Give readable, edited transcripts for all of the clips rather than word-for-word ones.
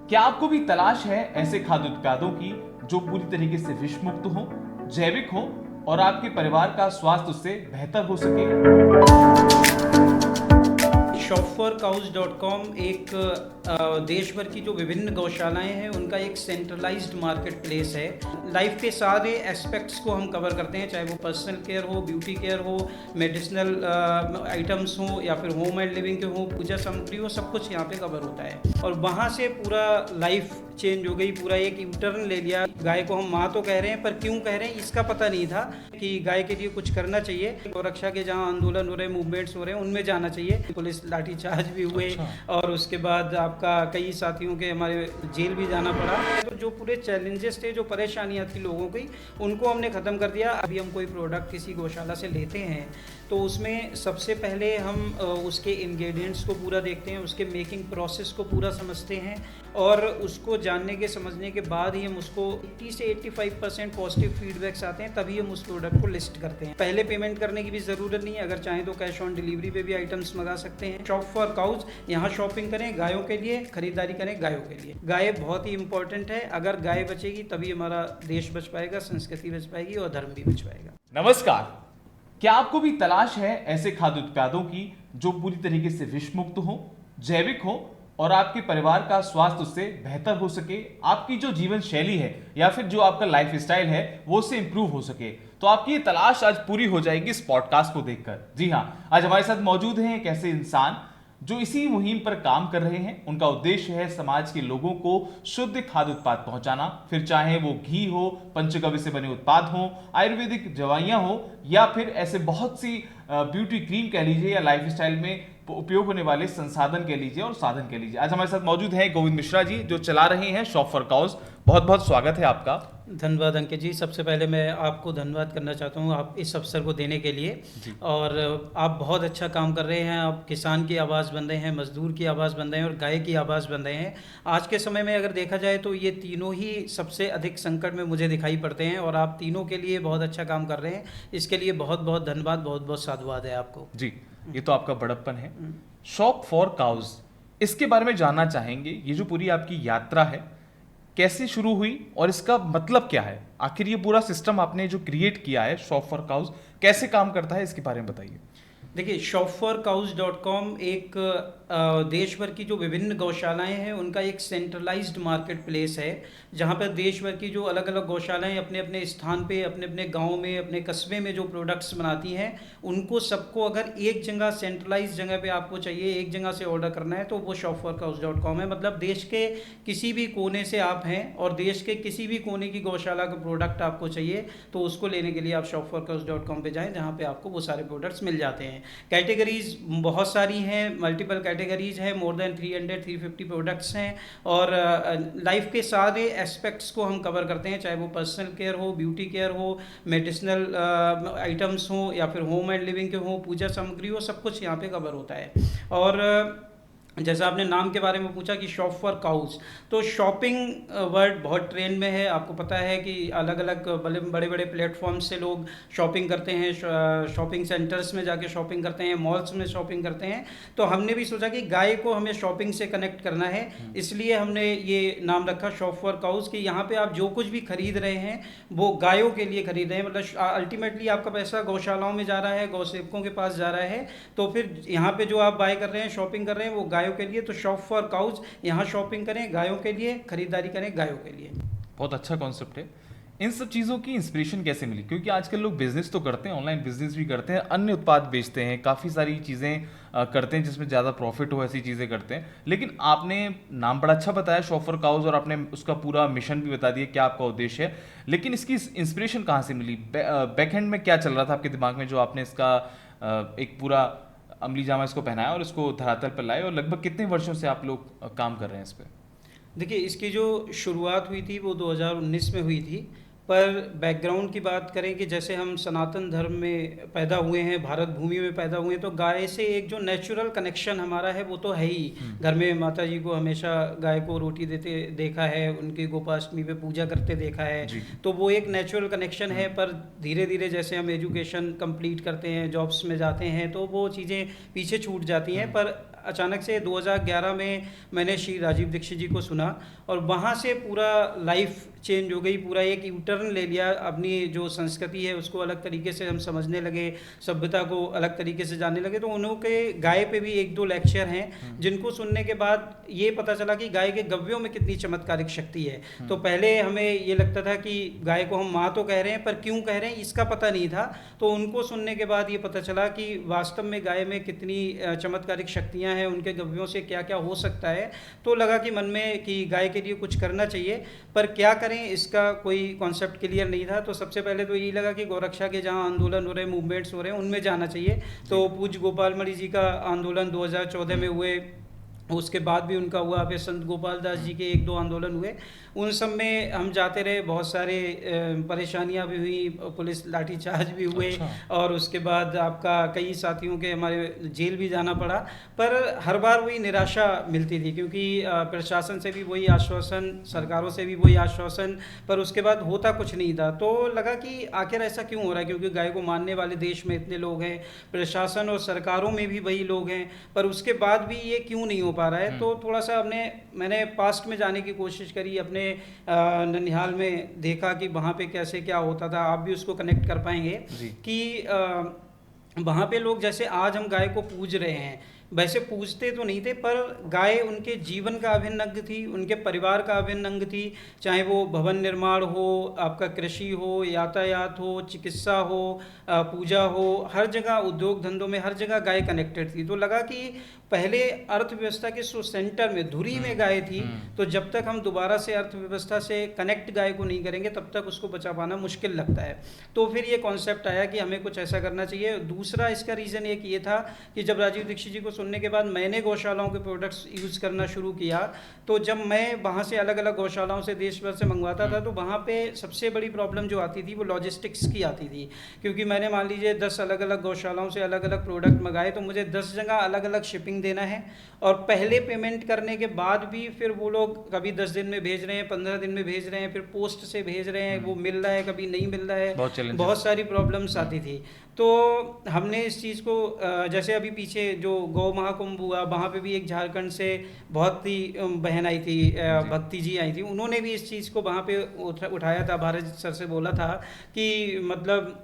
क्या आपको भी तलाश है ऐसे खाद्य उत्पादों की जो पूरी तरीके से विष मुक्त हो, जैविक हो और आपके परिवार का स्वास्थ्य उससे बेहतर हो सके? shopforcows.com एक देश भर की जो विभिन्न गौशालाएं हैं उनका एक सेंट्रलाइज्ड मार्केट प्लेस है। लाइफ के सारे एस्पेक्ट्स को हम कवर करते हैं, चाहे वो पर्सनल केयर हो, ब्यूटी केयर हो, मेडिसिनल आइटम्स हो या फिर होम एंड लिविंग के हो, पूजा सामग्री हो, सब कुछ यहाँ पे कवर होता है। और वहाँ से पूरा लाइफ चेंज हो गई, पूरा एक यूटर्न ले लिया। गाय को हम माँ तो कह रहे हैं, पर क्यों कह रहे हैं इसका पता नहीं था कि गाय के लिए कुछ करना चाहिए। गौरक्षा के जहाँ आंदोलन हो रहे, मूवमेंट्स हो रहे हैं, उनमें जाना चाहिए। पुलिस लाठीचार्ज भी हुए और उसके बाद आपका कई साथियों के हमारे जेल भी जाना पड़ा। तो जो पूरे चैलेंजेस थे, जो परेशानियाँ थी लोगों की, उनको हमने ख़त्म कर दिया। अभी हम कोई प्रोडक्ट किसी गौशाला से लेते हैं तो उसमें सबसे पहले हम उसके इंग्रेडिएंट्स को पूरा देखते हैं, उसके मेकिंग प्रोसेस को पूरा समझते हैं और उसको जानने के समझने के बाद ही हम उसको 80 से 85% पॉजिटिव फीडबैक्स आते हैं, तभी हम उस प्रोडक्ट को लिस्ट करते हैं। पहले पेमेंट करने की भी ज़रूरत नहीं है, अगर चाहें तो कैश ऑन डिलीवरी पे भी आइटम्स मंगा सकते हैं। शॉप फॉर काउज, यहाँ शॉपिंग करें गायों के लिए, खरीदारी करें गायों के लिए। गाय बहुत ही इंपॉर्टेंट है, अगर गाय बचेगी तभी हमारा देश बच पाएगा, संस्कृति बच पाएगी और धर्म भी बच पाएगा। नमस्कार। क्या आपको भी तलाश है ऐसे खाद्य उत्पादों की जो पूरी तरीके से विष मुक्त हो, जैविक हो और आपके परिवार का स्वास्थ्य उससे बेहतर हो सके, आपकी जो जीवन शैली है या फिर जो आपका लाइफ स्टाइल है वो उससे इंप्रूव हो सके? तो आपकी ये तलाश आज पूरी हो जाएगी इस पॉडकास्ट को देखकर। जी हाँ, आज हमारे साथ मौजूद हैं एक ऐसे इंसान जो इसी मुहिम पर काम कर रहे हैं। उनका उद्देश्य है समाज के लोगों को शुद्ध खाद्य उत्पाद पहुंचाना, फिर चाहे वो घी हो, पंचगव्य से बने उत्पाद हो, आयुर्वेदिक दवाइयां हो या फिर ऐसे बहुत सी ब्यूटी क्रीम कह लीजिए या लाइफ स्टाइल में उपयोग होने वाले संसाधन कह लीजिए और साधन कह लीजिए। आज हमारे साथ मौजूद हैं गोविंद मिश्रा जी, जो चला रहे हैं शॉप फॉर काउज। बहुत बहुत स्वागत है आपका। धन्यवाद अंकित जी। सबसे पहले मैं आपको धन्यवाद करना चाहता हूँ आप इस अवसर को देने के लिए। और आप बहुत अच्छा काम कर रहे हैं। आप किसान की आवाज़ बन रहे हैं, मजदूर की आवाज़ बन रहे हैं और गाय की आवाज़ बन रहे हैं। आज के समय में अगर देखा जाए तो ये तीनों ही सबसे अधिक संकट में मुझे दिखाई पड़ते हैं और आप तीनों के लिए बहुत अच्छा काम कर रहे हैं। इसके लिए बहुत बहुत धन्यवाद, बहुत बहुत साधुवाद है आपको। जी, ये तो आपका बड़प्पन है। शॉप फॉर काउज, इसके बारे में जानना चाहेंगे। ये जो पूरी आपकी यात्रा है कैसे शुरू हुई और इसका मतलब क्या है? आखिर ये पूरा सिस्टम आपने जो क्रिएट किया है शॉप फॉर काउज कैसे काम करता है, इसके बारे में बताइए। देखिए, shopforcows.com एक देश भर की जो विभिन्न गौशालाएं हैं उनका एक सेंट्रलाइज्ड मार्केट प्लेस है, जहां पर देश भर की जो अलग अलग गौशालाएं अपने अपने स्थान पे, अपने अपने गांव में, अपने कस्बे में जो प्रोडक्ट्स बनाती हैं, उनको सबको अगर एक जगह सेंट्रलाइज जगह पे आपको चाहिए, एक जगह से ऑर्डर करना है, तो वो shopforcows.com है। मतलब देश के किसी भी कोने से आप हैं और देश के किसी भी कोने की गौशाला का प्रोडक्ट आपको चाहिए तो उसको लेने के लिए आप shopforcows.com पे जाएँ, जहाँ पे आपको वो सारे प्रोडक्ट्स मिल जाते हैं। कैटेगरीज बहुत सारी हैं, मल्टीपल कैटेगरीज हैं, मोर देन 350 प्रोडक्ट्स हैं और लाइफ के सारे एस्पेक्ट्स को हम कवर करते हैं, चाहे वो पर्सनल केयर हो, ब्यूटी केयर हो, मेडिसिनल आइटम्स हो या फिर होम एंड लिविंग के हो, पूजा सामग्री हो, सब कुछ यहाँ पे कवर होता है। और जैसा आपने नाम के बारे में पूछा कि शॉप फॉर काउज, तो शॉपिंग वर्ड बहुत ट्रेंड में है। आपको पता है कि अलग अलग बड़े बड़े प्लेटफॉर्म से लोग शॉपिंग करते हैं, शॉपिंग सेंटर्स में जाके शॉपिंग करते हैं, मॉल्स में शॉपिंग करते हैं। तो हमने भी सोचा कि गाय को हमें शॉपिंग से कनेक्ट करना है, इसलिए हमने ये नाम रखा शॉप फॉर काउज कि यहाँ पे आप जो कुछ भी खरीद रहे हैं वो गायों के लिए खरीद रहे हैं। मतलब अल्टीमेटली आपका पैसा गौशालाओं में जा रहा है, गौसेवकों के पास जा रहा है, तो फिर यहाँ पे जो आप बाय कर रहे हैं, शॉपिंग कर रहे हैं, वो गायों के लिए। तो शॉप फॉर काउज, यहाँ शॉपिंग करें गायों के लिए, खरीदारी करें गायों के लिए। बहुत अच्छा कॉन्सेप्ट है। इन सब चीज़ों की इंस्पिरेशन कैसे मिली? क्योंकि आजकल लोग बिजनेस तो करते हैं, ऑनलाइन बिजनेस भी करते हैं, अन्य उत्पाद बेचते हैं, काफ़ी सारी चीज़ें करते हैं जिसमें ज़्यादा प्रॉफिट हो, ऐसी चीज़ें करते हैं। लेकिन आपने नाम बड़ा अच्छा बताया शॉप फॉर काउज और आपने उसका पूरा मिशन भी बता दिया क्या आपका उद्देश्य है। लेकिन इसकी इंस्पिरेशन कहाँ से मिली? बैक हैंड में क्या चल रहा था आपके दिमाग में जो आपने इसका एक पूरा अमली जामा इसको पहनाया और इसको धरातल पर लाए? और लगभग कितने वर्षों से आप लोग काम कर रहे हैं इस पर? देखिए, इसकी जो शुरुआत हुई थी वो 2019 में हुई थी। पर बैकग्राउंड की बात करें कि जैसे हम सनातन धर्म में पैदा हुए हैं, भारत भूमि में पैदा हुए हैं, तो गाय से एक जो नेचुरल कनेक्शन हमारा है वो तो है ही। घर में माता जी को हमेशा गाय को रोटी देते देखा है, उनकी गोपाष्टमी पे पूजा करते देखा है, तो वो एक नेचुरल कनेक्शन है। पर धीरे धीरे जैसे हम एजुकेशन कंप्लीट करते हैं, जॉब्स में जाते हैं, तो वो चीज़ें पीछे छूट जाती हैं। पर अचानक से 2011 में मैंने श्री राजीव दीक्षित जी को सुना और वहाँ से पूरा लाइफ चेंज हो गई, पूरा एक यू टर्न ले लिया। अपनी जो संस्कृति है उसको अलग तरीके से हम समझने लगे, सभ्यता को अलग तरीके से जानने लगे। तो उनके गाय पे भी एक दो लेक्चर हैं जिनको सुनने के बाद ये पता चला कि गाय के गव्यों में कितनी चमत्कारिक शक्ति है। तो पहले हमें ये लगता था कि गाय को हम माँ तो कह रहे हैं पर क्यों कह रहे हैं इसका पता नहीं था। तो उनको सुनने के बाद ये पता चला कि वास्तव में गाय में कितनी चमत्कारिक शक्तियाँ हैं, उनके गव्यों से क्या क्या हो सकता है। तो लगा कि मन में कि गाय के लिए कुछ करना चाहिए, पर क्या करें इसका कोई कॉन्सेप्ट क्लियर नहीं था। तो सबसे पहले तो यही लगा कि गौरक्षा के जहाँ आंदोलन हो रहे हैं, मूवमेंट्स हो रहे हैं, उनमें जाना चाहिए। तो पूज्य गोपाल मणि जी का आंदोलन 2014 में हुए, उसके बाद भी उनका हुआ, फिर संत गोपाल दास जी के एक दो आंदोलन हुए, उन सब में हम जाते रहे। बहुत सारे परेशानियां भी हुई, पुलिस लाठीचार्ज भी हुए। अच्छा। और उसके बाद आपका कई साथियों के हमारे जेल भी जाना पड़ा, पर हर बार वही निराशा मिलती थी क्योंकि प्रशासन से भी वही आश्वासन, सरकारों से भी वही आश्वासन, पर उसके बाद होता कुछ नहीं था। तो लगा कि आखिर ऐसा क्यों हो रहा है, क्योंकि गाय को मानने वाले देश में इतने लोग हैं, प्रशासन और सरकारों में भी वही लोग हैं, पर उसके बाद भी ये क्यों नहीं हो पा रहा है। तो थोड़ा सा मैंने पास्ट में जाने की कोशिश करी, अपने ननिहाल में देखा कि वहाँ पे कैसे क्या होता था। आप भी उसको कनेक्ट कर पाएंगे कि वहाँ पे लोग जैसे आज हम गाय को पूज रहे हैं, वैसे पूजते तो नहीं थे, पर गाय उनके जीवन का अभिन्न अंग थी, उनके परिवार का अभिन्न अंग थी। चाहे वो भवन निर्माण हो, आपका कृषि हो, यातायात हो, चिकित्सा हो, पूजा हो, हर जगह उद्योग धंधों में हर जगह गाय कनेक्टेड थी। तो लगा कि पहले अर्थव्यवस्था के सेंटर में धुरी में गाय थी, तो जब तक हम दोबारा से अर्थव्यवस्था से कनेक्ट गाय को नहीं करेंगे तब तक उसको बचा पाना मुश्किल लगता है। तो फिर ये कॉन्सेप्ट आया कि हमें कुछ ऐसा करना चाहिए। दूसरा इसका रीज़न एक ये था कि जब राजीव दीक्षित जी को सुनने के बाद मैंने गौशालाओं के प्रोडक्ट्स यूज़ करना शुरू किया, तो जब मैं वहाँ से अलग अलग गौशालाओं से देश भर से मंगवाता था, तो वहाँ पे सबसे बड़ी प्रॉब्लम जो आती थी वो लॉजिस्टिक्स की आती थी। क्योंकि मैंने मान लीजिए 10 अलग अलग गौशालाओं से अलग अलग प्रोडक्ट मंगाए, तो मुझे 10 जगह अलग अलग शिपिंग देना है, और पहले पेमेंट करने के बाद भी फिर वो लोग कभी 10 दिन में भेज रहे हैं, 15 दिन में भेज रहे हैं, फिर पोस्ट से भेज रहे हैं, वो मिल रहा है कभी नहीं मिल रहा है, बहुत सारी प्रॉब्लम्स आती थी। तो हमने इस चीज़ को जैसे अभी पीछे जो गौ महाकुंभ हुआ, वहाँ पे भी एक झारखंड से बहुत ही बहन आई थी, भक्ति जी आई थी, उन्होंने भी इस चीज़ को वहाँ पे उठाया था, भारत सर से बोला था कि मतलब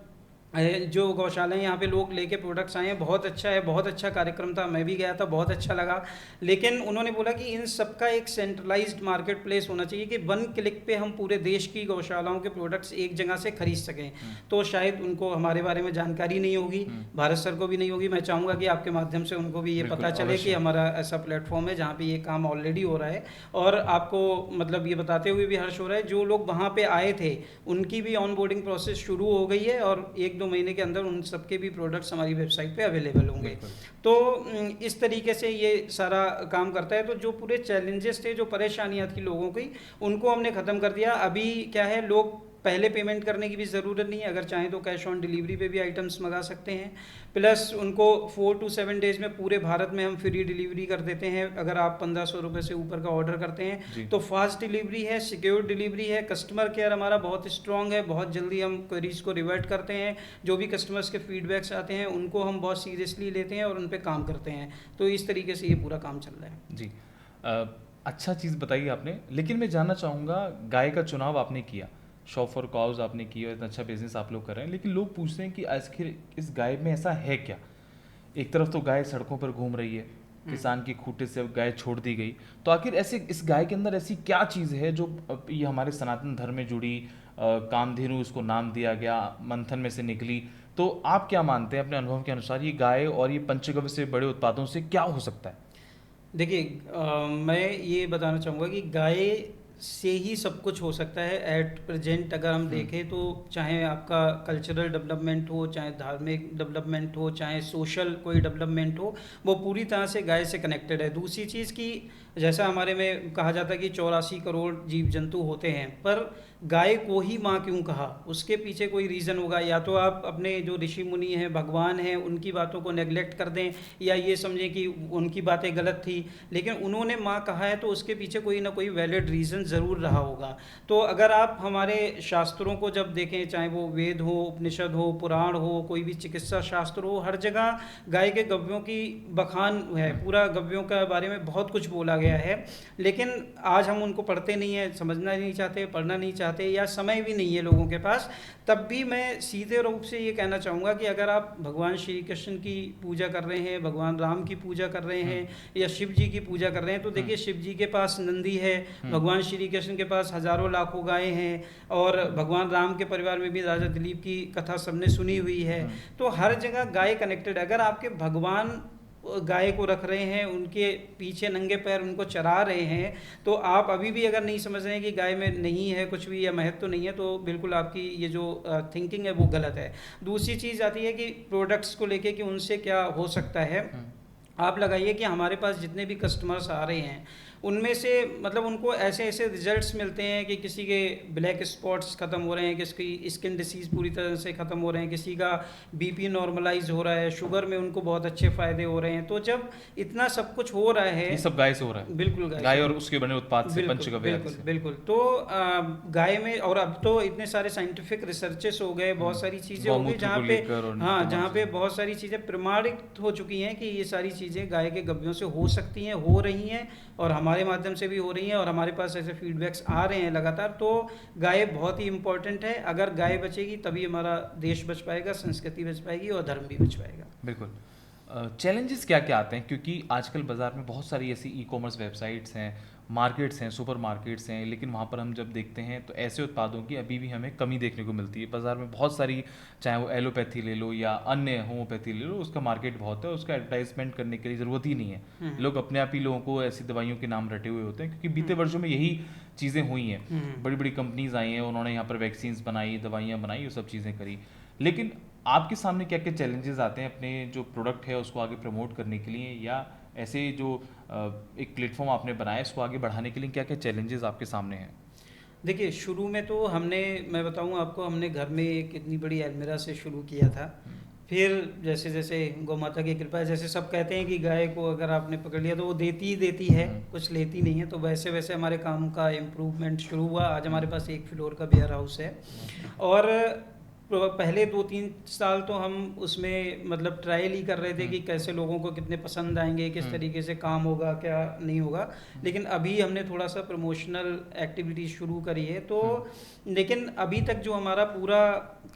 जो गौशालाएं यहाँ पे लोग लेके प्रोडक्ट्स आए हैं, बहुत अच्छा है, बहुत अच्छा कार्यक्रम था, मैं भी गया था, बहुत अच्छा लगा। लेकिन उन्होंने बोला कि इन सब का एक सेंट्रलाइज्ड मार्केट प्लेस होना चाहिए कि 1 क्लिक पे हम पूरे देश की गौशालाओं के प्रोडक्ट्स एक जगह से खरीद सकें। तो शायद उनको हमारे बारे में जानकारी नहीं होगी, भारत सर को भी नहीं होगी। मैं चाहूँगा कि आपके माध्यम से उनको भी ये पता चले कि हमारा ऐसा प्लेटफॉर्म है जहाँ पे ये काम ऑलरेडी हो रहा है। और आपको मतलब ये बताते हुए भी हर्ष हो रहा है, जो लोग वहाँ पे आए थे उनकी भी ऑन बोर्डिंग प्रोसेस शुरू हो गई है, और 1-2 महीने के अंदर उन सबके भी प्रोडक्ट्स हमारी वेबसाइट पे अवेलेबल होंगे। तो इस तरीके से ये सारा काम करता है। तो जो पूरे चैलेंजेस थे, जो परेशानियां थी लोगों की, उनको हमने ख़त्म कर दिया। अभी क्या है, लोग पहले पेमेंट करने की भी ज़रूरत नहीं है, अगर चाहें तो कैश ऑन डिलीवरी पे भी आइटम्स मंगा सकते हैं। प्लस उनको 4 to 7 डेज़ में पूरे भारत में हम फ्री डिलीवरी कर देते हैं। अगर आप 1500 रुपये से ऊपर का ऑर्डर करते हैं तो फास्ट डिलीवरी है, सिक्योर डिलीवरी है, कस्टमर केयर हमारा बहुत स्ट्रॉन्ग है, बहुत जल्दी हम क्वेरीज को रिवर्ट करते हैं। जो भी कस्टमर्स के फीडबैक्स आते हैं उनको हम बहुत सीरियसली लेते हैं और उन पर काम करते हैं। तो इस तरीके से ये पूरा काम चल रहा है जी। अच्छा चीज़ बताई आपने, लेकिन मैं जानना चाहूँगा, गाय का चुनाव आपने किया, शॉप फॉर काउज आपने की, और इतना अच्छा बिजनेस आप लोग कर रहे हैं, लेकिन लोग पूछते हैं कि आखिर इस गाय में ऐसा है क्या। एक तरफ तो गाय सड़कों पर घूम रही है, किसान की खूंटे से गाय छोड़ दी गई, तो आखिर ऐसे इस गाय के अंदर ऐसी क्या चीज़ है जो ये हमारे सनातन धर्म में जुड़ी, कामधेनु उसको नाम दिया गया, मंथन में से निकली। तो आप क्या मानते हैं अपने अनुभव के अनुसार, ये गाय और ये पंचगव्य से बड़े उत्पादों से क्या हो सकता है? देखिए, मैं ये बताना चाहूँगा कि गाय से ही सब कुछ हो सकता है एट प्रेजेंट। अगर हम देखें तो चाहे आपका कल्चरल डेवलपमेंट हो, चाहे धार्मिक डेवलपमेंट हो, चाहे सोशल कोई डेवलपमेंट हो, वो पूरी तरह से गाय से कनेक्टेड है। दूसरी चीज़ कि जैसा हमारे में कहा जाता है कि 84 करोड़ जीव जंतु होते हैं, पर गाय को ही माँ क्यों कहा, उसके पीछे कोई रीज़न होगा। या तो आप अपने जो ऋषि मुनि हैं, भगवान हैं, उनकी बातों को नेगलेक्ट कर दें, या ये समझें कि उनकी बातें गलत थी, लेकिन उन्होंने माँ कहा है तो उसके पीछे कोई ना कोई वैलिड रीज़न ज़रूर रहा होगा। तो अगर आप हमारे शास्त्रों को जब देखें, चाहे वो वेद हो, उपनिषद हो, पुराण हो, कोई भी चिकित्सा शास्त्र हो, हर जगह गाय के गव्यों की बखान है, पूरा गव्यों के बारे में बहुत कुछ बोला गया है। लेकिन आज हम उनको पढ़ते नहीं हैं, समझना नहीं चाहते, पढ़ना नहीं चाहते, या समय भी नहीं है लोगों के पास। तब भी मैं सीधे रूप से ये कहना चाहूँगा कि अगर आप भगवान श्री कृष्ण की पूजा कर रहे हैं, भगवान राम की पूजा कर रहे हैं, या शिव जी की पूजा कर रहे हैं, तो देखिए शिव जी के पास नंदी है, भगवान श्री कृष्ण के पास हजारों लाखों गायें हैं, और भगवान राम के परिवार में भी राजा दिलीप की कथा सबने सुनी हुई है। तो हर जगह गाय कनेक्टेड है। अगर आपके भगवान गाय को रख रहे हैं, उनके पीछे नंगे पैर उनको चरा रहे हैं, तो आप अभी भी अगर नहीं समझ रहे हैं कि गाय में नहीं है कुछ भी या महत्व तो नहीं है, तो बिल्कुल आपकी ये जो थिंकिंग है वो गलत है। दूसरी चीज़ आती है कि प्रोडक्ट्स को लेके कि उनसे क्या हो सकता है। आप लगाइए कि हमारे पास जितने भी कस्टमर्स आ रहे हैं, उनमें से मतलब उनको ऐसे ऐसे रिजल्ट्स मिलते हैं कि किसी के ब्लैक स्पॉट्स ख़त्म हो रहे हैं, किसी की स्किन डिसीज़ पूरी तरह से ख़त्म हो रहे हैं, किसी का बीपी नॉर्मलाइज हो रहा है, शुगर में उनको बहुत अच्छे फ़ायदे हो रहे हैं। तो जब इतना सब कुछ हो रहा है, ये सब गाय से हो रहा है? बिल्कुल गाय और उसके बने उत्पाद से, बिल्कुल पंचगव्य बिल्कुल से। बिल्कुल। तो गाय में, और अब तो इतने सारे साइंटिफिक रिसर्चेस हो गए, बहुत सारी चीज़ें हो गई गौमूत्र जहाँ को पे, लेकर और हाँ, तमाम जहाँ पे चीजें। बहुत सारी चीज़ें प्रमाणित हो चुकी हैं कि ये सारी चीज़ें गाय के गव्यों से हो सकती हैं, हो रही हैं, और हमारे माध्यम से भी हो रही हैं, और हमारे पास ऐसे फीडबैक्स आ रहे हैं लगातार। तो गाय बहुत ही इंपॉर्टेंट है। अगर गाय बचेगी तभी हमारा देश बच पाएगा, संस्कृति बच पाएगी, और धर्म भी बच पाएगा। बिल्कुल। चैलेंजेस क्या क्या आते हैं, क्योंकि आजकल बाज़ार में बहुत सारी ऐसी ई कॉमर्स वेबसाइट्स हैं, मार्केट्स हैं, सुपर मार्केट्स हैं, लेकिन वहाँ पर हम जब देखते हैं तो ऐसे उत्पादों की अभी भी हमें कमी देखने को मिलती है। बाज़ार में बहुत सारी, चाहे वो एलोपैथी ले लो या अन्य होम्योपैथी ले लो, उसका मार्केट बहुत है, उसका एडवर्टाइजमेंट करने की ज़रूरत ही नहीं है। लोग अपने आप ही लोगों को ऐसी दवाइयों के नाम रटे हुए होते हैं, क्योंकि बीते वर्षों में यही चीज़ें हुई हैं। बड़ी बड़ी कंपनीज आई हैं, उन्होंने यहाँ पर वैक्सीन्स बनाई, दवाइयाँ बनाई, वो सब चीज़ें करी। लेकिन आपके सामने क्या क्या चैलेंजेस आते हैं अपने जो प्रोडक्ट है उसको आगे प्रमोट करने के लिए, या ऐसे जो एक प्लेटफॉर्म आपने बनाया इसको आगे बढ़ाने के लिए क्या क्या चैलेंजेस आपके सामने हैं? देखिए, शुरू में तो हमने, मैं बताऊं आपको, हमने घर में एक इतनी बड़ी अलमीरा से शुरू किया था। फिर जैसे जैसे गौ माता की कृपा है, जैसे सब कहते हैं कि गाय को अगर आपने पकड़ लिया तो वो देती ही देती है, कुछ लेती नहीं है, तो वैसे वैसे हमारे काम का इम्प्रूवमेंट शुरू हुआ। आज हमारे पास 1 फ्लोर का वेयर हाउस है, और पहले 2-3 साल तो हम उसमें मतलब ट्रायल ही कर रहे थे कि कैसे लोगों को कितने पसंद आएंगे, किस तरीके से काम होगा, क्या नहीं होगा। लेकिन अभी हमने थोड़ा सा प्रमोशनल एक्टिविटी शुरू करी है। तो लेकिन अभी तक जो हमारा पूरा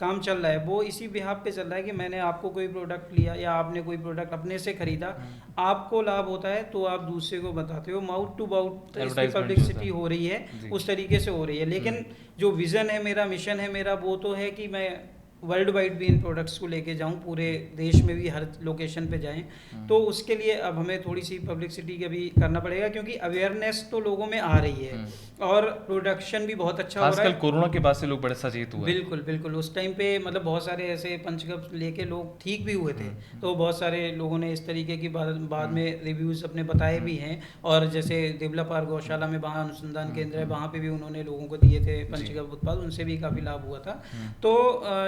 काम चल रहा है वो इसी बिहाफ पे चल रहा है कि मैंने आपको कोई प्रोडक्ट लिया या आपने कोई प्रोडक्ट अपने से खरीदा, आपको लाभ होता है तो आप दूसरे को बताते हो, माउथ टू माउथ इसकी पब्लिसिटी हो रही है, उस तरीके से हो रही है। लेकिन जो विज़न है मेरा, मिशन है मेरा, वो तो है कि मैं वर्ल्ड वाइड भी इन प्रोडक्ट्स को लेके जाऊं, पूरे देश में भी हर लोकेशन पे जाएं। तो उसके लिए अब हमें थोड़ी सी पब्लिसिटी का भी करना पड़ेगा, क्योंकि अवेयरनेस तो लोगों में आ रही है और प्रोडक्शन भी बहुत अच्छा हो रहा है। आजकल कोरोना के बाद से लोग बड़े सचेत हुए। बिल्कुल बिल्कुल। उस टाइम पे मतलब बहुत सारे ऐसे पंचगव्य लेके लोग ठीक भी हुए थे, तो बहुत सारे लोगों ने इस तरीके की बाद में रिव्यूज़ अपने बताए भी हैं। और जैसे देवलापार गौशाला में वहाँ अनुसंधान केंद्र है, वहाँ पे भी उन्होंने लोगों को दिए थे पंचगव्य उत्पाद, उनसे भी काफ़ी लाभ हुआ था। तो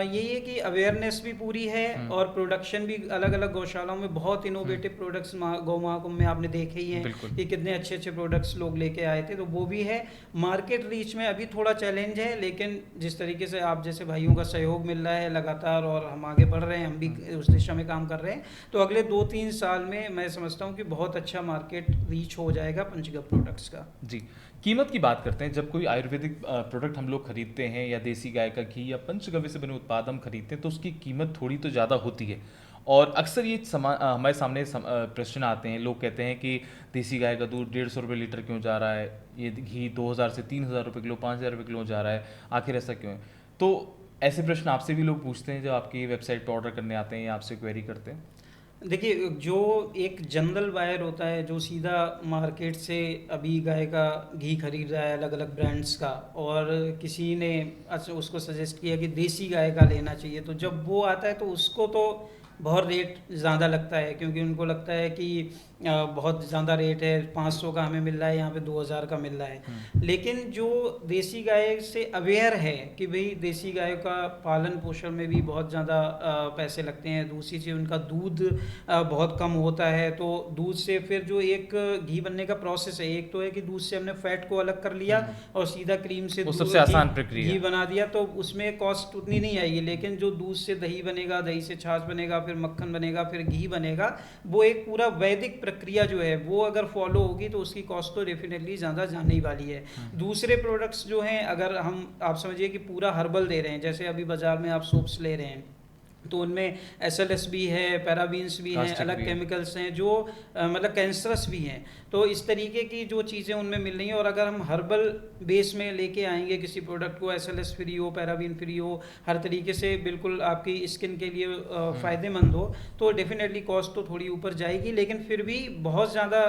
यही है कि अवेयरनेस भी पूरी है और प्रोडक्शन भी अलग अलग गौशालाओं में बहुत इनोवेटिव प्रोडक्ट्स गौ महाकुंभ में आपने देखे ही हैं कि कितने अच्छे अच्छे प्रोडक्ट्स लोग लेके आए थे, तो वो भी है। मार्केट रीच में अभी थोड़ा चैलेंज है, लेकिन जिस तरीके से आप जैसे भाइयों का सहयोग मिल रहा है लगातार और हम आगे बढ़ रहे हैं, हम भी उस दिशा में काम कर रहे हैं, तो अगले 2-3 साल में मैं समझता हूँ कि बहुत अच्छा मार्केट रीच हो जाएगा पंचगव्य प्रोडक्ट्स का। जी, कीमत की बात करते हैं। जब कोई आयुर्वेदिक प्रोडक्ट हम लोग खरीदते हैं या देसी गाय का घी या पंचगव्य से बने उत्पाद हम खरीदते हैं तो उसकी कीमत थोड़ी तो ज़्यादा होती है, और अक्सर ये हमारे सामने प्रश्न आते हैं। लोग कहते हैं कि देसी गाय का दूध 150 रुपये लीटर क्यों जा रहा है, ये घी 2000 से 3000 रुपये किलो, 5000 रुपये किलो जा रहा है, आखिर ऐसा क्यों है? तो ऐसे प्रश्न आपसे भी लोग पूछते हैं जब आपकी वेबसाइट पर ऑर्डर करने आते हैं या आपसे क्वेरी करते हैं? देखिए, जो एक जनरल बायर होता है जो सीधा मार्केट से अभी गाय का घी खरीद रहा है अलग अलग ब्रांड्स का, और किसी ने उसको सजेस्ट किया कि देसी गाय का लेना चाहिए, तो जब वो आता है तो उसको तो बहुत रेट ज़्यादा लगता है, क्योंकि उनको लगता है कि बहुत ज़्यादा रेट है, 500 का हमें मिल रहा है, यहाँ पे 2000 का मिल रहा है। लेकिन जो देसी गाय से अवेयर है कि भाई देसी गाय का पालन पोषण में भी बहुत ज़्यादा पैसे लगते हैं, दूसरी चीज़ उनका दूध बहुत कम होता है, तो दूध से फिर जो एक घी बनने का प्रोसेस है, एक तो है कि दूध से हमने फैट को अलग कर लिया और सीधा क्रीम से वो दूध सबसे आसान प्रक्रिया घी है। बना दिया, तो उसमें कॉस्ट उतनी नहीं आएगी। लेकिन जो दूध से दही बनेगा, दही से छाछ बनेगा, फिर मक्खन बनेगा, फिर घी बनेगा, वो एक पूरा वैदिक प्रक्रिया जो है वो अगर फॉलो होगी तो उसकी कॉस्ट तो डेफिनेटली ज़्यादा जाने ही वाली है। दूसरे प्रोडक्ट्स जो हैं, अगर हम आप समझिए कि पूरा हर्बल दे रहे हैं, जैसे अभी बाजार में आप सोप्स ले रहे हैं, तो उनमें एसएलएस भी है, पैराबीन्स भी हैं, कास्टिक अलग भी है। केमिकल्स हैं जो मतलब कैंसरस भी हैं। तो इस तरीके की जो चीज़ें उनमें मिल रही हैं, और अगर हम हर्बल बेस में लेके आएंगे किसी प्रोडक्ट को, एसएलएस फ्री हो, पैराबीन फ्री हो, हर तरीके से बिल्कुल आपकी स्किन के लिए फ़ायदेमंद हो, तो डेफिनेटली कॉस्ट तो थोड़ी ऊपर जाएगी, लेकिन फिर भी बहुत ज़्यादा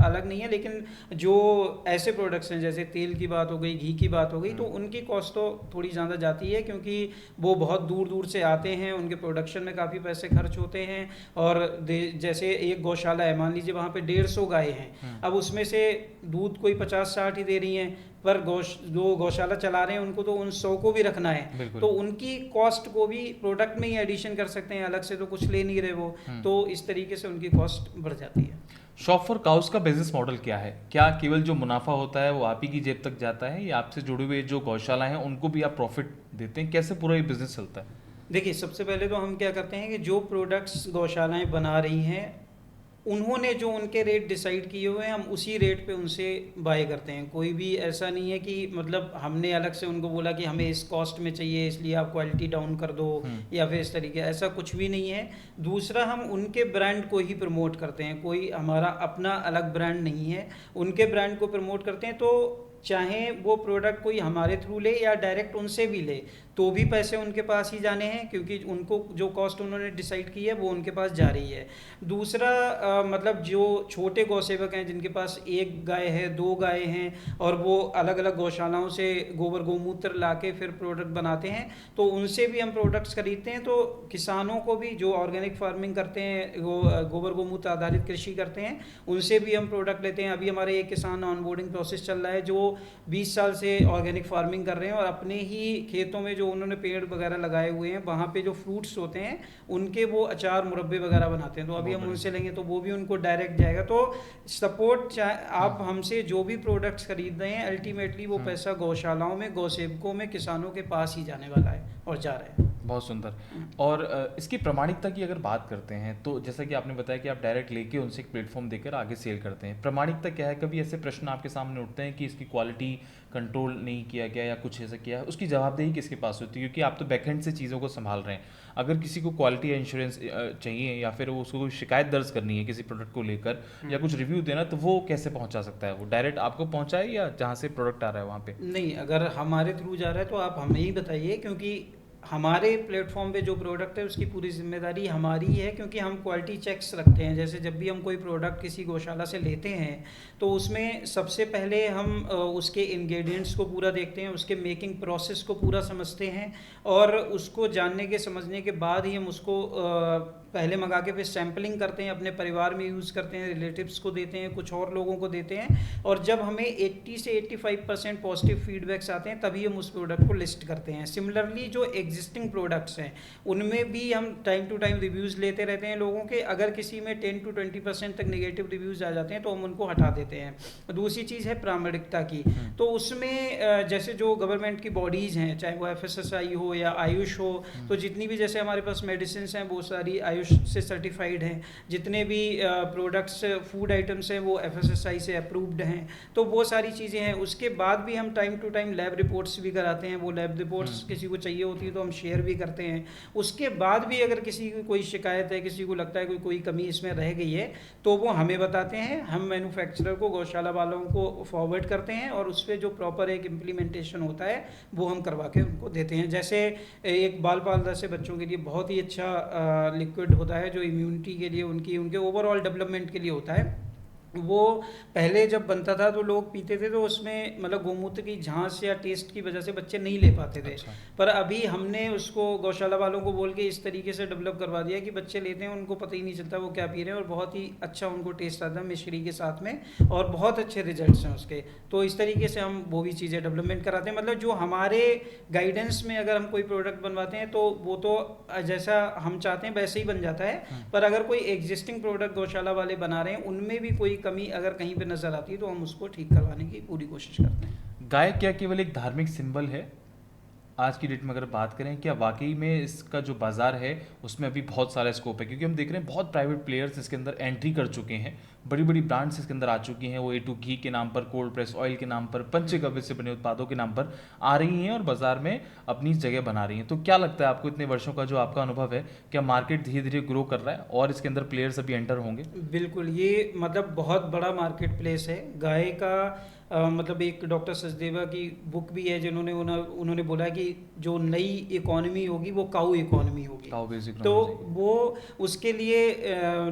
अलग नहीं है। लेकिन जो ऐसे प्रोडक्ट्स हैं, जैसे तेल की बात हो गई, घी की बात हो गई, तो उनकी कॉस्ट तो थोड़ी ज़्यादा जाती है, क्योंकि वो बहुत दूर दूर से आते हैं, उनके प्रोडक्शन में काफ़ी पैसे खर्च होते हैं। और जैसे एक गौशाला है, मान लीजिए वहाँ पे 150 गाय हैं, अब उसमें से दूध कोई 50-60 ही दे रही हैं, पर जो गौशाला चला रहे हैं उनको तो उन 100 को भी रखना है, बिल्कुल। तो उनकी कॉस्ट को भी प्रोडक्ट में ही एडिशन कर सकते हैं, अलग से तो कुछ ले नहीं रहे वो, तो इस तरीके से उनकी कॉस्ट बढ़ जाती है। शॉप फॉर काउस का बिजनेस मॉडल क्या है? क्या केवल जो मुनाफा होता है वो आप ही की जेब तक जाता है, या आपसे जुड़े हुए जो गौशाला हैं उनको भी आप प्रॉफिट देते हैं? कैसे पूरा ये बिजनेस चलता है? देखिए, सबसे पहले तो हम क्या करते हैं कि जो प्रोडक्ट्स गौशालाएं बना रही हैं, उन्होंने जो उनके रेट डिसाइड किए हुए हैं, हम उसी रेट पे उनसे बाय करते हैं। कोई भी ऐसा नहीं है कि मतलब हमने अलग से उनको बोला कि हमें इस कॉस्ट में चाहिए इसलिए आप क्वालिटी डाउन कर दो, या फिर इस तरीके, ऐसा कुछ भी नहीं है। दूसरा, हम उनके ब्रांड को ही प्रमोट करते हैं, कोई हमारा अपना अलग ब्रांड नहीं है, उनके ब्रांड को प्रमोट करते हैं। तो चाहे वो प्रोडक्ट कोई हमारे थ्रू ले या डायरेक्ट उनसे भी ले, तो भी पैसे उनके पास ही जाने हैं, क्योंकि उनको जो कॉस्ट उन्होंने डिसाइड की है वो उनके पास जा रही है। दूसरा, मतलब जो छोटे गौसेवक हैं जिनके पास एक गाय है, 2 गाय हैं, और वो अलग अलग गौशालाओं से गोबर गोमूत्र ला के फिर प्रोडक्ट बनाते हैं, तो उनसे भी हम प्रोडक्ट्स खरीदते हैं। तो किसानों को भी जो ऑर्गेनिक फार्मिंग करते हैं, गोबर गोमूत्र आधारित कृषि करते हैं, उनसे भी हम प्रोडक्ट लेते हैं। अभी हमारे एक किसान ऑनबोर्डिंग प्रोसेस चल रहा है जो 20 साल से ऑर्गेनिक फार्मिंग कर रहे हैं, और अपने ही खेतों में जो उन्होंने पेड़ वगैरह लगाए हुए हैं, वहाँ पे जो फ्रूट्स होते हैं उनके वो अचार मुरब्बे वगैरह बनाते हैं, तो अभी हम उनसे लेंगे तो वो भी उनको डायरेक्ट जाएगा। तो सपोर्ट, आप हमसे जो भी प्रोडक्ट्स खरीद रहे हैं, अल्टीमेटली वो पैसा गौशालाओं में, गौसेवकों में, किसानों के पास ही जाने वाला है और जा रहा है। बहुत सुंदर। और इसकी प्रामाणिकता की अगर बात करते हैं, तो जैसा कि आपने बताया कि आप डायरेक्ट लेके उनसे एक प्लेटफॉर्म देकर आगे सेल करते हैं, प्रामाणिकता क्या है? कभी ऐसे प्रश्न आपके सामने उठते हैं कि इसकी क्वालिटी कंट्रोल नहीं किया गया या कुछ ऐसा किया है, उसकी जवाबदेही किसके पास होती है? क्योंकि आप तो बैकएंड से चीज़ों को संभाल रहे हैं। अगर किसी को क्वालिटी या इंश्योरेंस चाहिए, या फिर उसको कोई शिकायत दर्ज करनी है किसी प्रोडक्ट को लेकर, या कुछ रिव्यू देना, तो वो कैसे पहुंचा सकता है? वो डायरेक्ट आपको पहुंचाए या जहाँ से प्रोडक्ट आ रहा है वहाँ पे? नहीं, अगर हमारे थ्रू जा रहा है तो आप हमें ही बताइए, क्योंकि हमारे प्लेटफॉर्म पे जो प्रोडक्ट है उसकी पूरी जिम्मेदारी हमारी है, क्योंकि हम क्वालिटी चेक्स रखते हैं। जैसे जब भी हम कोई प्रोडक्ट किसी गौशाला से लेते हैं, तो उसमें सबसे पहले हम उसके इंग्रेडिएंट्स को पूरा देखते हैं, उसके मेकिंग प्रोसेस को पूरा समझते हैं, और उसको जानने के समझने के बाद ही हम उसको पहले मंगा के फिर सैम्पलिंग करते हैं, अपने परिवार में यूज़ करते हैं, रिलेटिव्स को देते हैं, कुछ और लोगों को देते हैं, और जब हमें 80 से 85% पॉजिटिव फीडबैक्स आते हैं तभी हम उस प्रोडक्ट को लिस्ट करते हैं। सिमिलरली जो एग्जिस्टिंग प्रोडक्ट्स हैं उनमें भी हम टाइम टू टाइम रिव्यूज़ लेते रहते हैं लोगों के। अगर किसी में 10 to 20% तक नेगेटिव रिव्यूज़ आ जाते हैं तो हम उनको हटा देते हैं। दूसरी चीज़ है प्रामाणिकता की, तो उसमें जैसे जो गवर्नमेंट की बॉडीज़ हैं, चाहे वो FSSAI हो या आयुष हो, तो जितनी भी जैसे हमारे पास मेडिसिन हैं वो सारी आयुष से सर्टिफाइड हैं, जितने भी प्रोडक्ट्स फूड आइटम्स हैं वो FSSAI से अप्रूव्ड हैं, तो वो सारी चीज़ें हैं। उसके बाद भी हम time to time lab reports भी कराते हैं, वो लैब रिपोर्ट्स किसी को चाहिए होती है तो हम शेयर भी करते हैं। उसके बाद भी अगर किसी की कोई शिकायत है, किसी को लगता है कोई कमी इसमें रह गई है, तो वो हमें बताते हैं, हम मैन्युफैक्चरर को, गौशाला वालों को फॉरवर्ड करते हैं, और उस पर जो प्रॉपर एक इम्प्लीमेंटेशन होता है वो हम करवा के उनको देते हैं। जैसे एक बाल पाल से बच्चों के लिए बहुत ही अच्छा लिक्विड होता है जो इम्यूनिटी के लिए, उनके ओवरऑल डेवलपमेंट के लिए होता है, वो पहले जब बनता था तो लोग पीते थे, तो उसमें मतलब गोमूत्र की झांस या टेस्ट की वजह से बच्चे नहीं ले पाते थे। अच्छा। पर अभी हमने उसको गौशाला वालों को बोल के इस तरीके से डेवलप करवा दिया कि बच्चे लेते हैं, उनको पता ही नहीं चलता वो क्या पी रहे हैं, और बहुत ही अच्छा उनको टेस्ट आता है मिश्री के साथ में, और बहुत अच्छे रिजल्ट्स हैं उसके। तो इस तरीके से हम वो भी चीज़ें डेवलपमेंट कराते हैं, मतलब जो हमारे गाइडेंस में अगर हम कोई प्रोडक्ट बनवाते हैं तो वो तो जैसा हम चाहते हैं वैसे ही बन जाता है। पर अगर कोई एग्जिस्टिंग प्रोडक्ट गौशाला वाले बना रहे हैं, उनमें भी कोई कमी अगर कहीं पे नज़र आती है तो हम उसको ठीक करवाने की पूरी कोशिश करते हैं। गाय क्या केवल एक धार्मिक सिंबल है? आज की डेट में अगर बात करें, क्या वाकई में इसका जो बाजार है उसमें अभी बहुत सारा स्कोप है? क्योंकि हम देख रहे हैं बहुत प्राइवेट प्लेयर्स इसके अंदर एंट्री कर चुके हैं, बड़ी बड़ी ब्रांड्स इसके अंदर आ चुकी हैं। वो A2 घी के नाम पर, कोल्ड प्रेस ऑयल के नाम पर, पंचगव्य से बने उत्पादों के नाम पर आ रही हैं और बाजार में अपनी जगह बना रही हैं। तो क्या लगता है आपको, इतने वर्षों का जो आपका अनुभव है, क्या मार्केट धीरे धीरे ग्रो कर रहा है और इसके अंदर प्लेयर्स अभी एंटर होंगे? बिल्कुल, ये मतलब बहुत बड़ा मार्केट प्लेस है गाय का। मतलब एक डॉक्टर सचदेवा की बुक भी है जिन्होंने उन्होंने बोला है कि जो नई इकोनॉमी होगी वो काऊ इकोनॉमी होगी। काउ बेसिक तो वो उसके लिए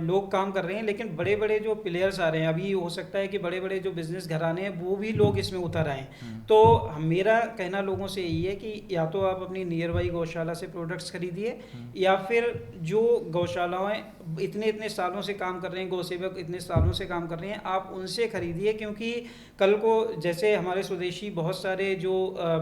लोग काम कर रहे हैं, लेकिन बड़े बड़े जो प्लेयर्स आ रहे हैं, अभी हो सकता है कि बड़े बड़े जो बिजनेस घराने हैं वो भी लोग इसमें उतर आए हैं। तो मेरा कहना लोगों से यही है कि या तो आप अपनी नियर बाई गौशाला से प्रोडक्ट्स खरीदिए, या फिर जो गौशालाएं इतने इतने सालों से काम कर रहे हैं, गौसेवक इतने सालों से काम कर रहे हैं, आप उनसे खरीदिए। क्योंकि कल को जैसे हमारे स्वदेशी बहुत सारे जो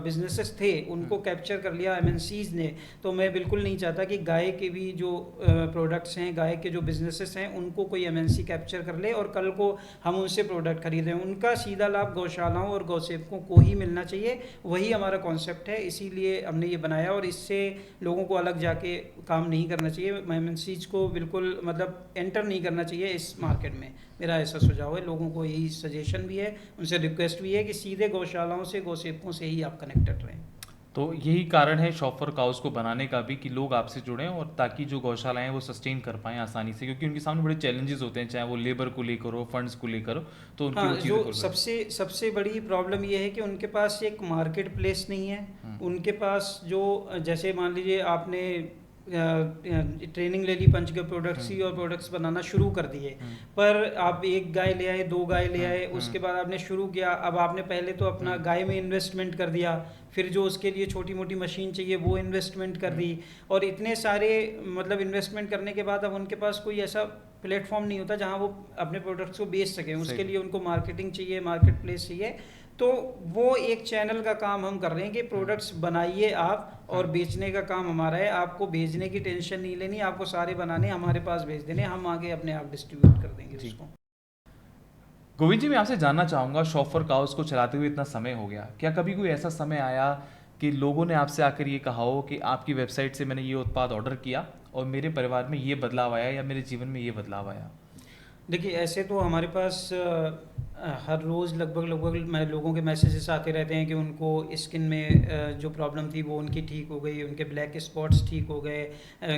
बिजनेसेस थे उनको कैप्चर कर लिया एमएनसीज ने, तो मैं बिल्कुल नहीं चाहता कि गाय के भी जो प्रोडक्ट्स हैं, गाय के जो बिजनेसेस हैं, उनको कोई एमएनसी कैप्चर कर ले और कल को हम उनसे प्रोडक्ट खरीदें। उनका सीधा लाभ गौशालाओं और गौसेवकों को ही मिलना चाहिए, वही हमारा कॉन्सेप्ट है। इसीलिए हमने ये बनाया, और इससे लोगों को अलग जाके काम नहीं करना चाहिए, एमएनसीज को बिल्कुल मतलब एंटर नहीं करना चाहिए इस मार्केट में। मेरा ऐसा सुझाव है, लोगों को यही सजेशन भी है, उनसे रिक्वेस्ट भी है कि सीधे गौशालाओं से, गौसेवकों से ही आप कनेक्टेड रहें। तो यही कारण है शॉप फॉर काउस को बनाने का भी, कि लोग आपसे जुड़ें और ताकि जो गौशालाएं हैं वो सस्टेन कर पाएं आसानी से, क्योंकि उनके सामने बड़े चैलेंजेस होते हैं, चाहे वो लेबर को लेकर हो, फंड्स को लेकर हो, तो उनकी हाँ, वो चीज़ें जो कर सबसे सबसे बड़ी प्रॉब्लम ये है कि उनके पास एक मार्केट प्लेस नहीं है। उनके पास जो जैसे मान लीजिए आपने ट्रेनिंग ले ली पंचगव्य प्रोडक्ट्स की और प्रोडक्ट्स बनाना शुरू कर दिए, पर आप एक गाय ले आए, दो गाय ले आए, उसके बाद आपने शुरू किया। अब आपने पहले तो अपना गाय में इन्वेस्टमेंट कर दिया, फिर जो उसके लिए छोटी मोटी मशीन चाहिए वो इन्वेस्टमेंट कर दी, और इतने सारे मतलब इन्वेस्टमेंट करने के बाद अब उनके पास कोई ऐसा प्लेटफॉर्म नहीं होता जहां वो अपने प्रोडक्ट्स को बेच सकें। उसके लिए उनको मार्केटिंग चाहिए, मार्केट प्लेस चाहिए। तो वो एक चैनल का काम हम कर रहे हैं कि प्रोडक्ट्स बनाइए आप, और बेचने का काम हमारा है। आपको भेजने की टेंशन नहीं लेनी, आपको सारे बनाने हमारे पास भेज देने, हम आगे अपने आप डिस्ट्रीब्यूट कर देंगे उसको। गोविंद जी, मैं आपसे जानना चाहूँगा, शॉप फॉर काउस को चलाते हुए इतना समय हो गया, क्या कभी कोई ऐसा समय आया कि लोगों ने आपसे आकर ये कहा हो कि आपकी वेबसाइट से मैंने ये उत्पाद ऑर्डर किया और मेरे परिवार में ये बदलाव आया या मेरे जीवन में ये बदलाव आया? देखिए, ऐसे तो हमारे पास हर रोज़ लगभग मैं लोगों के मैसेजेस आते रहते हैं कि उनको स्किन में जो प्रॉब्लम थी वो उनकी ठीक हो गई, उनके ब्लैक स्पॉट्स ठीक हो गए,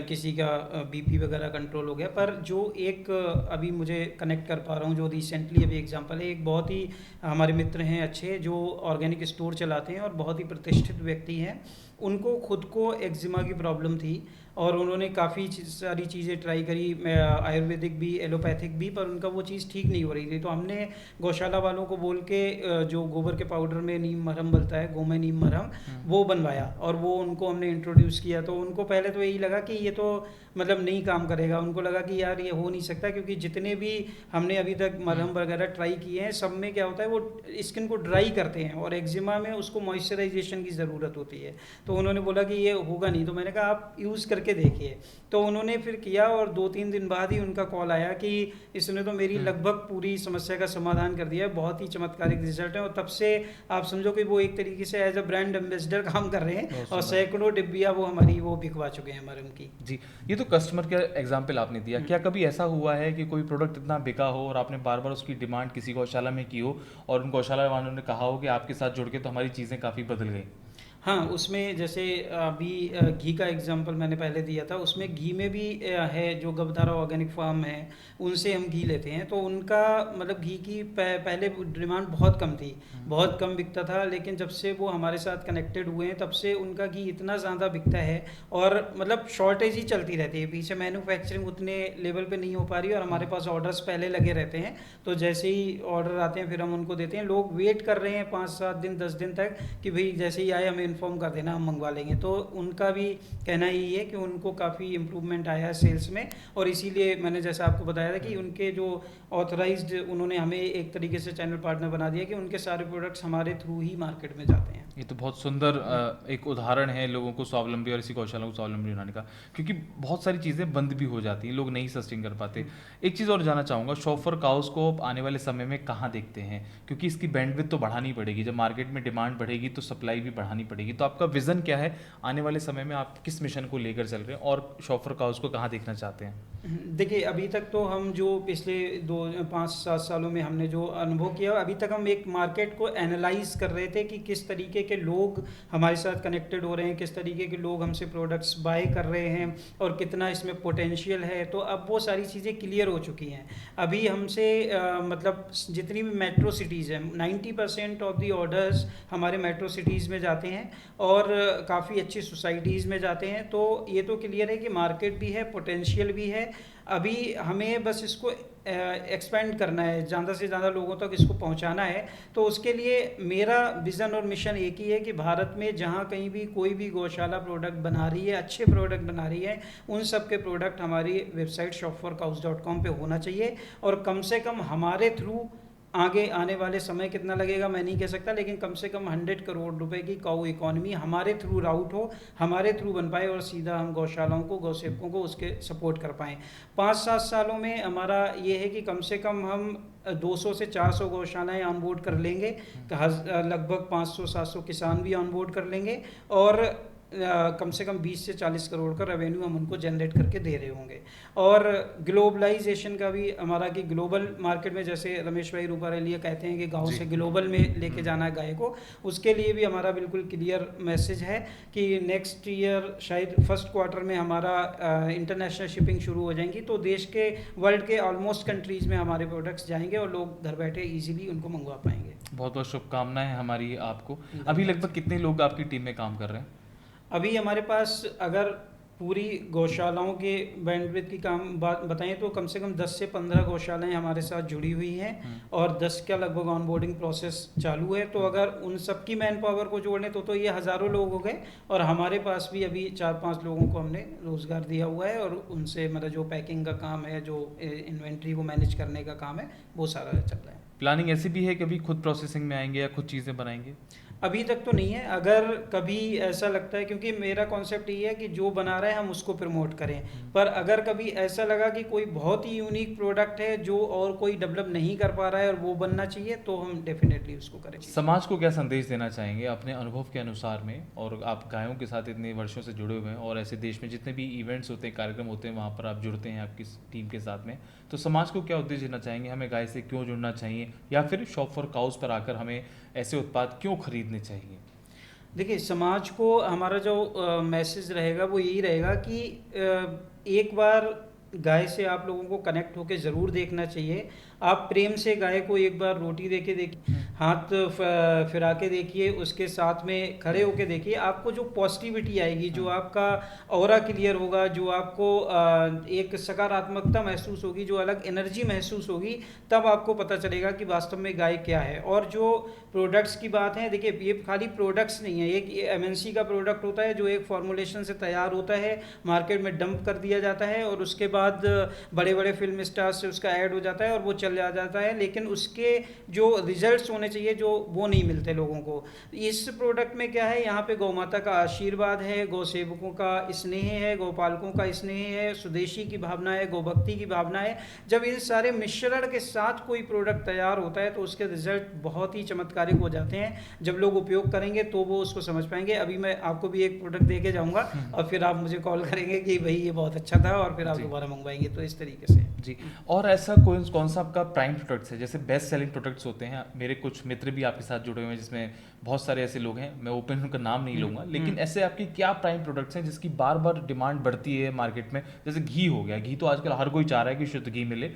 किसी का बीपी वगैरह कंट्रोल हो गया। पर जो एक अभी मुझे कनेक्ट कर पा रहा हूँ, जो रिसेंटली अभी एग्जांपल है, एक बहुत ही हमारे मित्र हैं अच्छे, जो ऑर्गेनिक स्टोर चलाते हैं और बहुत ही प्रतिष्ठित व्यक्ति हैं। उनको खुद को एक्जिमा की प्रॉब्लम थी और उन्होंने काफ़ी सारी चीज़ें ट्राई करी, आयुर्वेदिक भी, एलोपैथिक भी, पर उनका वो चीज़ ठीक नहीं हो रही थी। तो हमने गौशाला वालों को बोल के जो गोबर के पाउडर में नीम मरहम बनता है, गोमय नीम मरहम, वो बनवाया और वो उनको हमने इंट्रोड्यूस किया। तो उनको पहले तो यही लगा कि ये तो मतलब नहीं काम करेगा, उनको लगा कि यार ये हो नहीं सकता, क्योंकि जितने भी हमने अभी तक मरहम वगैरह ट्राई किए हैं, सब में क्या होता है, वो स्किन को ड्राई करते हैं और एक्जिमा में उसको मॉइस्चराइजेशन की ज़रूरत होती है। तो उन्होंने बोला कि ये होगा नहीं। तो मैंने कहा आप यूज़ करके देखिए। तो उन्होंने फिर किया और 2-3 दिन बाद ही उनका कॉल आया कि इसने तो मेरी लगभग पूरी समस्या का समाधान कर दिया है, बहुत ही चमत्कारिक रिजल्ट है। और तब से आप समझो कि वो एक तरीके से एज अ ब्रांड एम्बेसडर काम कर रहे हैं और सैकड़ों डिब्बियाँ वो हमारी वो बिकवा चुके हैं मरहम की। जी, ये तो कस्टमर के एग्जाम्पल आपने दिया। क्या कभी ऐसा हुआ है कि कोई प्रोडक्ट इतना बिका हो और आपने बार बार उसकी डिमांड किसी गौशाला में की हो और उन गौशाला वालों ने कहा हो कि आपके साथ जुड़ के तो हमारी चीज़ें काफ़ी बदल गई? हाँ, उसमें जैसे अभी घी का एग्जांपल मैंने पहले दिया था, उसमें घी में भी है जो गबधारा ऑर्गेनिक फार्म है, उनसे हम घी लेते हैं। तो उनका मतलब घी की पहले डिमांड बहुत कम थी, बहुत कम बिकता था, लेकिन जब से वो हमारे साथ कनेक्टेड हुए हैं तब से उनका घी इतना ज़्यादा बिकता है। और मतलब शॉर्टेज ही चलती रहती है, पीछे मैन्युफैक्चरिंग उतने लेवल पे नहीं हो पा रही है और हमारे पास ऑर्डर्स पहले लगे रहते हैं। तो जैसे ही ऑर्डर आते हैं फिर हम उनको देते हैं। लोग वेट कर रहे हैं 5-7 दिन 10 दिन तक कि भाई जैसे ही आए हमें इन्फॉर्म कर देना, हम मंगवा लेंगे। तो उनका भी कहना यही है कि उनको काफ़ी इम्प्रूवमेंट आया है सेल्स में। और इसीलिए मैंने जैसा आपको बताया था कि उनके जो ऑथराइज्ड, उन्होंने हमें एक तरीके से चैनल पार्टनर बना दिया कि उनके सारे प्रोडक्ट्स हमारे थ्रू ही मार्केट में जाते हैं। ये तो बहुत सुंदर एक उदाहरण है लोगों को स्वावलंबी और इसी गौशाला को स्वावलंबी बनाने का, क्योंकि बहुत सारी चीज़ें बंद भी हो जाती हैं, लोग नहीं सस्टेन कर पाते। एक चीज़ और जानना चाहूँगा, शॉप फॉर काउस को आप आने वाले समय में कहाँ देखते हैं? क्योंकि इसकी बैंडविड्थ तो बढ़ानी पड़ेगी, जब मार्केट में डिमांड बढ़ेगी तो सप्लाई भी बढ़ानी पड़ेगी। तो आपका विज़न क्या है आने वाले समय में, आप किस मिशन को लेकर चल रहे हैं और शॉप फॉर काउस को कहाँ देखना चाहते हैं? देखिए, अभी तक तो हम जो पिछले 2-5-7 सालों में हमने जो अनुभव किया, अभी तक हम एक मार्केट को एनालाइज कर रहे थे कि किस तरीके के लोग हमारे साथ कनेक्टेड हो रहे हैं, किस तरीके के लोग हमसे प्रोडक्ट्स बाय कर रहे हैं और कितना इसमें पोटेंशियल है। तो अब वो सारी चीज़ें क्लियर हो चुकी हैं। अभी हमसे मतलब जितनी भी मेट्रो सिटीज़ हैं, 90% ऑफ दी ऑर्डर्स हमारे मेट्रो सिटीज़ में जाते हैं और काफ़ी अच्छी सोसाइटीज़ में जाते हैं। तो ये तो क्लियर है कि मार्केट भी है, पोटेंशियल भी है। अभी हमें बस इसको एक्सपेंड करना है, ज़्यादा से ज़्यादा लोगों तक इसको पहुंचाना है। तो उसके लिए मेरा विज़न और मिशन एक ही है कि भारत में जहां कहीं भी कोई भी गौशाला प्रोडक्ट बना रही है, अच्छे प्रोडक्ट बना रही है, उन सब के प्रोडक्ट हमारी वेबसाइट shopforcows.com पे होना चाहिए। और कम से कम हमारे थ्रू आगे आने वाले समय कितना लगेगा मैं नहीं कह सकता, लेकिन कम से कम 100 करोड़ रुपए की काऊ इकॉनमी हमारे थ्रू राउट हो, हमारे थ्रू बन पाए और सीधा हम गौशालाओं को, गौसेवकों को उसके सपोर्ट कर पाएँ। 5-7 सालों में हमारा ये है कि कम से कम हम 200 से 400 गौशालाएँ ऑनबोर्ड कर लेंगे, लगभग 500-700 किसान भी ऑनबोर्ड कर लेंगे और कम से कम 20 से 40 करोड़ का रेवेन्यू हम उनको जनरेट करके दे रहे होंगे। और ग्लोबलाइजेशन का भी हमारा, कि ग्लोबल मार्केट में जैसे रमेश भाई रूपारेलिया कहते हैं कि गांव से ग्लोबल में लेके जाना है गाय को, उसके लिए भी हमारा बिल्कुल क्लियर मैसेज है कि नेक्स्ट ईयर शायद फर्स्ट क्वार्टर में हमारा इंटरनेशनल शिपिंग शुरू हो जाएंगी। तो देश के, वर्ल्ड के ऑलमोस्ट कंट्रीज़ में हमारे प्रोडक्ट्स जाएंगे और लोग घर बैठे ईजिली उनको मंगवा पाएंगे। बहुत बहुत शुभकामनाएं हमारी आपको। अभी लगभग कितने लोग आपकी टीम में काम कर रहे हैं? अभी हमारे पास अगर पूरी गौशालाओं के बैंडविड्थ की काम बात बताएं तो कम से कम 10 से 15 गौशालाएं हमारे साथ जुड़ी हुई हैं और 10 का लगभग ऑनबोर्डिंग प्रोसेस चालू है। तो अगर उन सब की मैन पावर को जोड़ें तो ये हज़ारों लोग हो गए। और हमारे पास भी अभी 4-5 लोगों को हमने रोज़गार दिया हुआ है और उनसे मतलब जो पैकिंग का काम है, जो इन्वेंट्री को मैनेज करने का काम है, वो सारा चल रहा है। प्लानिंग ऐसी भी है कि अभी खुद प्रोसेसिंग में आएंगे या खुद चीज़ें बनाएंगे? अभी तक तो नहीं है। अगर कभी ऐसा लगता है, क्योंकि मेरा कॉन्सेप्ट ये है कि जो बना रहा है हम उसको प्रमोट करें, पर अगर कभी ऐसा लगा कि कोई बहुत ही यूनिक प्रोडक्ट है जो और कोई डेवलप नहीं कर पा रहा है और वो बनना चाहिए, तो हम डेफिनेटली उसको करेंगे। समाज को क्या संदेश देना चाहेंगे अपने अनुभव के अनुसार में? और आप गायों के साथ इतने वर्षों से जुड़े हुए हैं और ऐसे देश में जितने भी इवेंट्स होते हैं, कार्यक्रम होते हैं, वहाँ पर आप जुड़ते हैं आपकी टीम के साथ में, तो समाज को क्या उद्देश्य देना चाहेंगे? हमें गाय से क्यों जुड़ना चाहिए, या फिर शॉप फॉर काउस पर आकर हमें ऐसे उत्पाद क्यों खरीदने चाहिए? देखिए, समाज को हमारा जो मैसेज रहेगा वो यही रहेगा कि एक बार गाय से आप लोगों को कनेक्ट होकर ज़रूर देखना चाहिए। आप प्रेम से गाय को एक बार रोटी दे के देखिए, हाथ फिरा के देखिए, उसके साथ में खड़े होके देखिए। आपको जो पॉजिटिविटी आएगी, जो आपका ऑरा क्लियर होगा, जो आपको एक सकारात्मकता महसूस होगी, जो अलग एनर्जी महसूस होगी, तब आपको पता चलेगा कि वास्तव में गाय क्या है। और जो प्रोडक्ट्स की बात है, देखिए ये खाली प्रोडक्ट्स नहीं है, एक एमएनसी का प्रोडक्ट होता है जो एक फॉर्मुलेशन से तैयार होता है, मार्केट में डंप कर दिया जाता है और उसके बाद बड़े बड़े फिल्म स्टार से उसका ऐड हो जाता है और वो चल जाता है, लेकिन उसके जो रिजल्ट्स होने चाहिए जो वो नहीं मिलते लोगों को। इस प्रोडक्ट में क्या है, यहाँ पे गौ माता का आशीर्वाद है, गौ सेवकों का स्नेह है, गौपालकों का स्नेह है, स्वदेशी की भावना है, गौभक्ति की भावना है। जब इन सारे मिश्रण के साथ कोई प्रोडक्ट तैयार होता है तो उसके रिजल्ट बहुत ही चमत्कारिक हो जाते हैं। जब लोग उपयोग करेंगे तो वो उसको समझ पाएंगे। अभी मैं आपको भी एक प्रोडक्ट दे के जाऊँगा और फिर आप मुझे कॉल करेंगे कि भाई ये बहुत अच्छा था, और फिर आप दोबारा मंगवाएंगे। तो इस तरीके से जी। और ऐसा कौन सा आपका प्राइम प्रोडक्ट्स है? जैसे बेस्ट सेलिंग प्रोडक्ट्स होते हैं, मेरे कुछ कुछ मित्र भी आपके साथ जुड़े हुए हैं, जिसमें बहुत सारे ऐसे लोग हैं, मैं ओपन उनका नाम नहीं लूंगा, लेकिन ऐसे आपकी क्या प्राइम प्रोडक्ट्स हैं जिसकी बार बार डिमांड बढ़ती है मार्केट में? जैसे घी हो गया, घी तो आजकल हर कोई चाह रहा है कि शुद्ध घी मिले,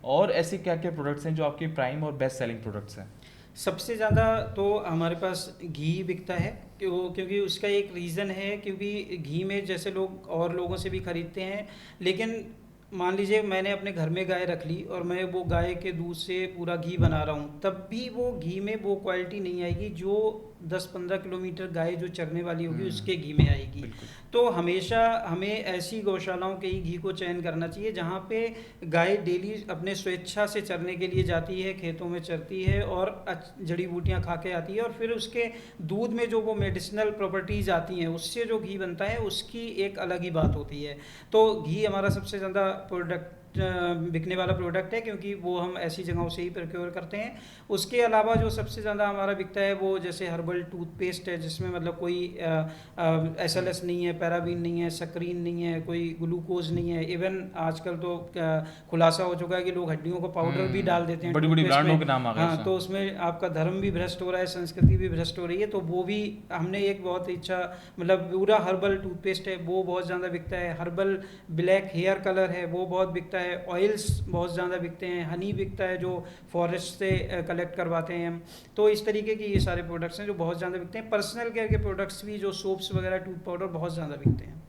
और ऐसे क्या क्या प्रोडक्ट्स हैं जो आपके प्राइम और बेस्ट सेलिंग प्रोडक्ट्स हैं? सबसे ज़्यादा तो हमारे पास घी बिकता है, क्योंकि उसका एक रीज़न है, क्योंकि घी में जैसे लोग और लोगों से भी खरीदते हैं, लेकिन मान लीजिए मैंने अपने घर में गाय रख ली और मैं वो गाय के दूध से पूरा घी बना रहा हूँ, तब भी वो घी में वो क्वालिटी नहीं आएगी जो 10-15 किलोमीटर गाय जो चरने वाली होगी उसके घी में आएगी। बिल्कुल। तो हमेशा हमें ऐसी गौशालाओं के ही घी को चयन करना चाहिए जहाँ पे गाय डेली अपने स्वेच्छा से चरने के लिए जाती है, खेतों में चरती है और जड़ी बूटियाँ खा के आती है, और फिर उसके दूध में जो वो मेडिसिनल प्रॉपर्टीज़ आती हैं उससे जो घी बनता है उसकी एक अलग ही बात होती है। तो घी हमारा सबसे ज़्यादा प्रोडक्ट बिकने वाला प्रोडक्ट है, क्योंकि वो हम ऐसी जगहों से ही प्रोक्योर करते हैं। उसके अलावा जो सबसे ज़्यादा हमारा बिकता है वो जैसे हर्बल टूथपेस्ट है, जिसमें मतलब कोई SLS नहीं है, पैराबीन नहीं है, सक्रीन नहीं है, कोई ग्लूकोज नहीं है। इवन आजकल तो खुलासा हो चुका है कि लोग हड्डियों को पाउडर भी डाल देते हैं बड़ी बड़ी टूथपेस्ट ब्रांडों में। के नाम आ गए हाँ, उसमें। तो उसमें आपका धर्म भी भ्रष्ट हो रहा है, संस्कृति भी भ्रष्ट हो रही है। तो वो भी हमने एक बहुत ही अच्छा, मतलब पूरा हर्बल टूथपेस्ट है, वो बहुत ज़्यादा बिकता है। हर्बल ब्लैक हेयर कलर है, वो बहुत बिकता है। ऑयल्स बहुत ज़्यादा बिकते हैं। हनी बिकता है, जो फॉरेस्ट से कलेक्ट करवाते हैं हम। तो इस तरीके की ये सारे प्रोडक्ट्स हैं जो बहुत ज़्यादा बिकते हैं। पर्सनल केयर के प्रोडक्ट्स भी, जो सोप्स वगैरह, टूथ पाउडर, बहुत ज़्यादा बिकते हैं।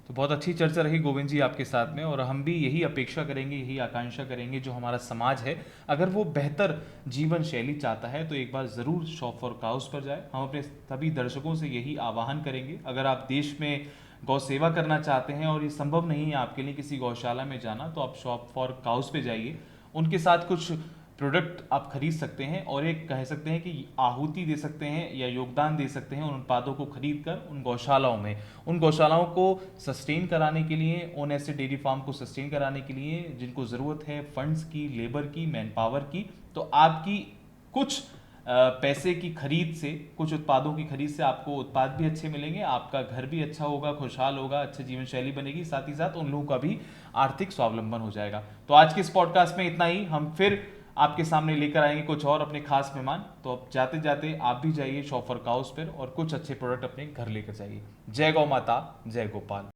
तो बहुत अच्छी चर्चा रही गोविंद जी आपके साथ में, और हम भी यही अपेक्षा करेंगे, यही आकांक्षा करेंगे, जो हमारा समाज है अगर वो बेहतर जीवन शैली चाहता है तो एक बार ज़रूर शॉप फॉर काउस पर जाए। हम अपने सभी दर्शकों से यही आह्वान करेंगे, अगर आप देश में गौ सेवा करना चाहते हैं और ये संभव नहीं है आपके लिए किसी गौशाला में जाना, तो आप शॉप फॉर काउस पे जाइए, उनके साथ कुछ प्रोडक्ट आप खरीद सकते हैं और एक कह सकते हैं कि आहुति दे सकते हैं या योगदान दे सकते हैं उन उत्पादों को खरीद कर उन गौशालाओं में। उन गौशालाओं को सस्टेन कराने के लिए, उन ऐसे डेयरी फार्म को सस्टेन कराने के लिए जिनको ज़रूरत है फंड्स की, लेबर की, मैन पावर की, तो आपकी कुछ पैसे की खरीद से, कुछ उत्पादों की खरीद से आपको उत्पाद भी अच्छे मिलेंगे, आपका घर भी अच्छा होगा, खुशहाल होगा, अच्छी जीवन शैली बनेगी, साथ ही साथ उन लोगों का भी आर्थिक स्वावलंबन हो जाएगा। तो आज के इस पॉडकास्ट में इतना ही। हम फिर आपके सामने लेकर आएंगे कुछ और अपने खास मेहमान। तो अब जाते जाते आप भी जाइए शॉप फॉर काउस पर और कुछ अच्छे प्रोडक्ट अपने घर लेकर जाइए। जय गौ माता, जय गोपाल।